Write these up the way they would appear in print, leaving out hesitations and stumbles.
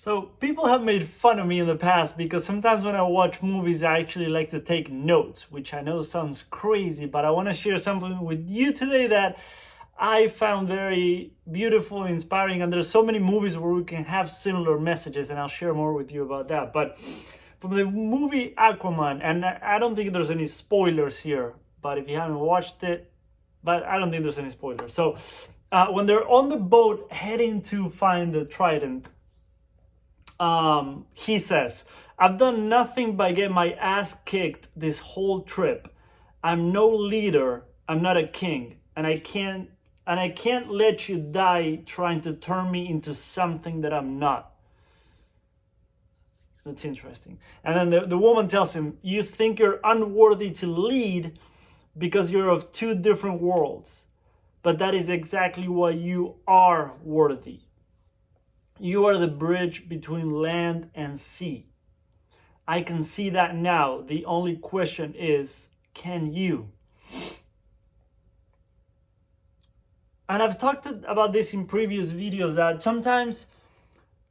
So people have made fun of me in the past because sometimes when I watch movies, I actually like to take notes, which I know sounds crazy, but I want to share something with you today that I found very beautiful, inspiring, and there's so many movies where we can have similar messages, and I'll share more with you about that. But from the movie Aquaman, and I don't think there's any spoilers here, but if you haven't watched it, but I don't think there's any spoilers. So when they're on the boat heading to find the trident, he says, "I've done nothing but get my ass kicked this whole trip. I'm no leader. I'm not a king, and I can't let you die trying to turn me into something that I'm not." That's interesting. And then the woman tells him, "You think you're unworthy to lead because you're of two different worlds, but that is exactly why you are worthy. You are the bridge between land and sea. I can see that now. The only question is, can you?" And I've talked about this in previous videos, that sometimes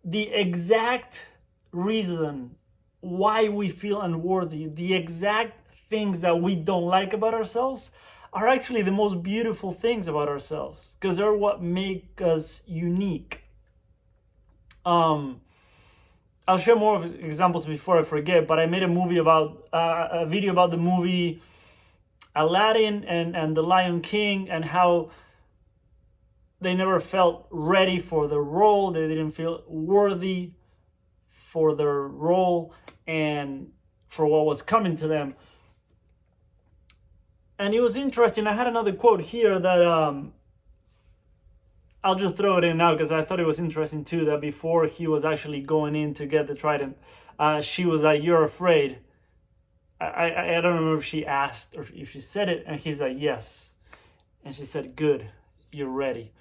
the exact reason why we feel unworthy, the exact things that we don't like about ourselves, are actually the most beautiful things about ourselves, because they're what make us unique. I'll share more of examples before I forget, but I made a video about the movie Aladdin and the Lion King, and how they never felt ready for the role. They didn't feel worthy for their role and for what was coming to them. And it was interesting. I had another quote here that I'll just throw it in now because I thought it was interesting too, that before he was actually going in to get the trident, she was like, "You're afraid." I don't remember if she asked or if she said it, and he's like, "Yes." And she said, "Good, you're ready."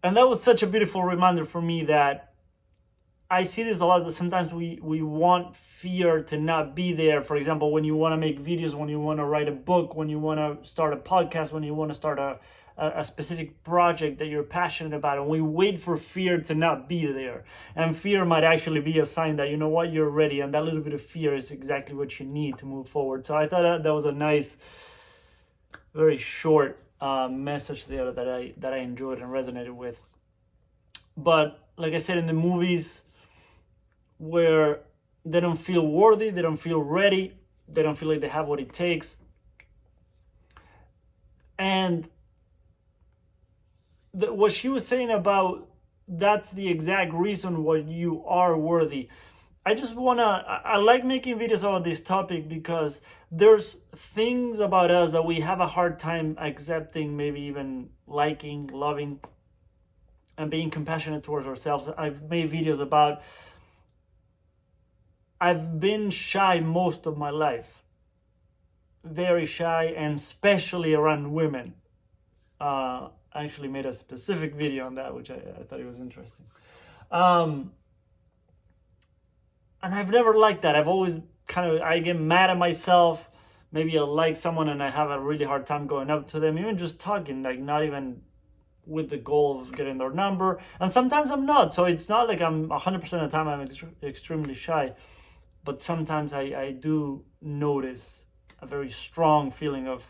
And that was such a beautiful reminder for me, that I see this a lot, that sometimes we want fear to not be there. For example, when you want to make videos, when you want to write a book, when you want to start a podcast, when you want to start a specific project that you're passionate about, and we wait for fear to not be there. And fear might actually be a sign that, you know what, you're ready, and that little bit of fear is exactly what you need to move forward. So I thought that was a nice, very short message there that I enjoyed and resonated with. But like I said, in the movies where they don't feel worthy, they don't feel ready, they don't feel like they have what it takes, and what she was saying about, that's the exact reason why you are worthy. I like making videos about this topic because there's things about us that we have a hard time accepting, maybe even liking, loving, and being compassionate towards ourselves. I've made videos about, I've been shy most of my life, very shy, and especially around women. I actually made a specific video on that, which I thought it was interesting. And I've never liked that. I've always I get mad at myself. Maybe I like someone and I have a really hard time going up to them, even just talking, like not even with the goal of getting their number. And sometimes I'm not. So it's not like I'm 100% of the time I'm extremely shy. But sometimes I do notice a very strong feeling of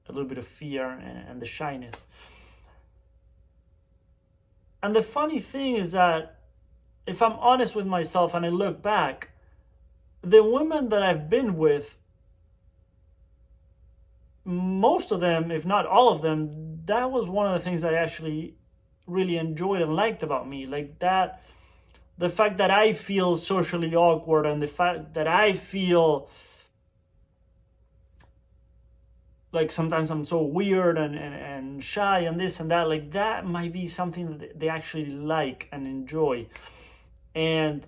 a little bit of fear and the shyness. And the funny thing is that if I'm honest with myself and I look back, the women that I've been with, most of them, if not all of them, that was one of the things I actually really enjoyed and liked about me. Like that, the fact that I feel socially awkward, and the fact that I feel like sometimes I'm so weird and shy and this and that, like that might be something that they actually like and enjoy. And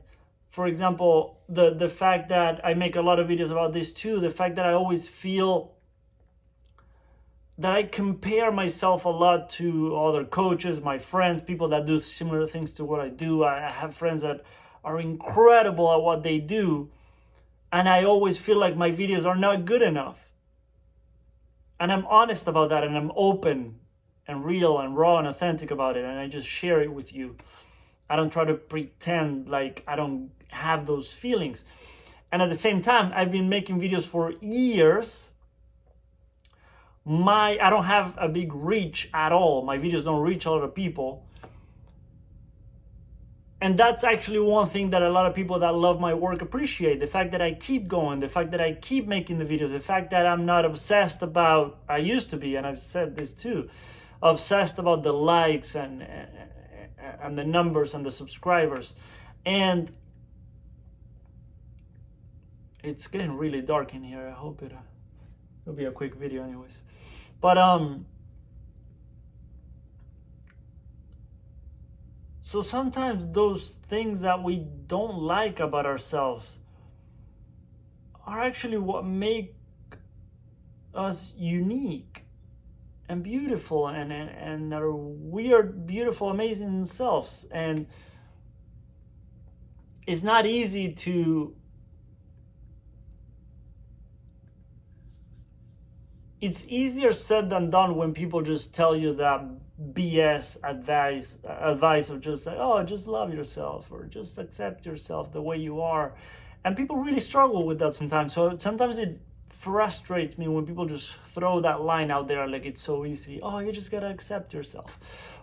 for example, the fact that I make a lot of videos about this too, the fact that I always feel that I compare myself a lot to other coaches, my friends, people that do similar things to what I do. I have friends that are incredible at what they do, and I always feel like my videos are not good enough. And I'm honest about that, and I'm open and real and raw and authentic about it, and I just share it with you. I don't try to pretend like I don't have those feelings. And at the same time, I've been making videos for years. I don't have a big reach at all. My videos don't reach a lot of people. And that's actually one thing that a lot of people that love my work appreciate. The fact that I keep going, the fact that I keep making the videos, the fact that I'm not obsessed about, I used to be, and I've said this too, obsessed about the likes and the numbers and the subscribers. And it's getting really dark in here. I hope it'll be a quick video anyways. But so sometimes those things that we don't like about ourselves are actually what make us unique and beautiful and our weird, beautiful, amazing selves. And it's not easy to... It's easier said than done when people just tell you that BS advice of just like, oh, just love yourself or just accept yourself the way you are. And people really struggle with that sometimes. So sometimes it frustrates me when people just throw that line out there like it's so easy. Oh, you just gotta accept yourself.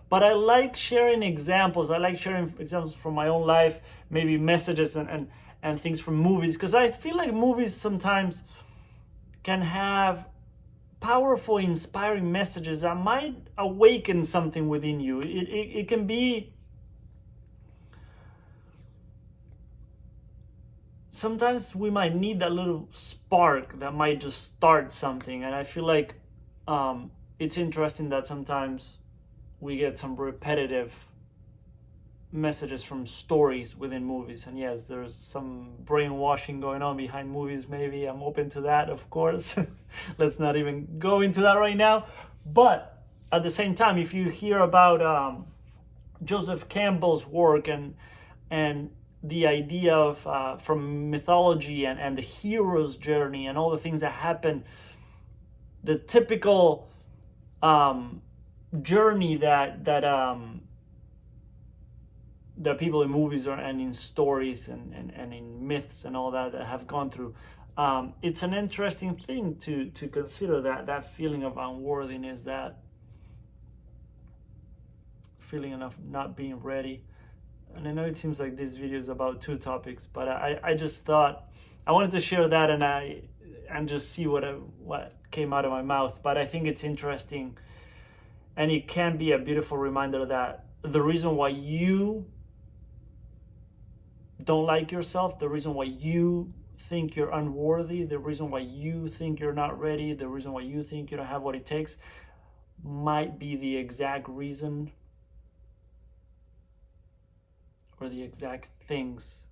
But I like sharing examples. I like sharing examples from my own life, maybe messages and things from movies, because I feel like movies sometimes can have powerful, inspiring messages that might awaken something within you. It can be... Sometimes we might need that little spark that might just start something. And I feel like it's interesting that sometimes we get some repetitive messages from stories within movies. And yes, there's some brainwashing going on behind movies. Maybe I'm open to that, of course. Let's not even go into that right now. But at the same time, if you hear about Joseph Campbell's work and the idea of from mythology and the hero's journey and all the things that happen, the typical journey that people in movies and in stories and in myths and all that have gone through. It's an interesting thing to consider, that feeling of unworthiness, that feeling of not being ready. And I know it seems like this video is about two topics, but I just thought I wanted to share that and just see what came out of my mouth. But I think it's interesting, and it can be a beautiful reminder that the reason why you don't like yourself, the reason why you think you're unworthy, the reason why you think you're not ready, the reason why you think you don't have what it takes, might be the exact reason or the exact things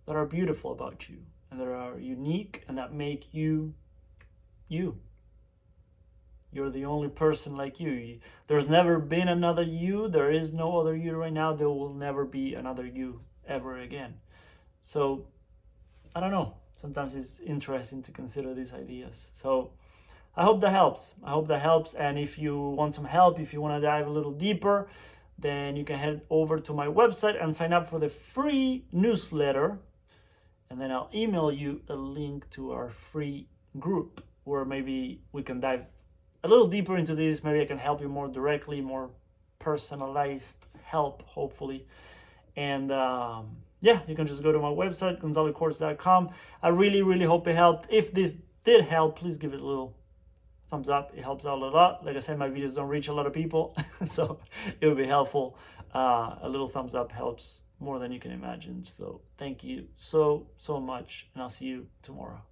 that are beautiful about you and that are unique and that make you you. You're the only person like you. There's never been another you. There is no other you right now. There will never be another you ever again. So, I don't know. Sometimes it's interesting to consider these ideas. So, I hope that helps. And if you want some help, if you want to dive a little deeper, then you can head over to my website and sign up for the free newsletter. And then I'll email you a link to our free group where maybe we can dive a little deeper into this. Maybe I can help you more directly, more personalized help, hopefully. And yeah, you can just go to my website, gonzalocourse.com. I really, really hope it helped. If this did help, please give it a little thumbs up. It helps out a lot. Like I said, my videos don't reach a lot of people, so it would be helpful. A little thumbs up helps more than you can imagine. So thank you so much, and I'll see you tomorrow.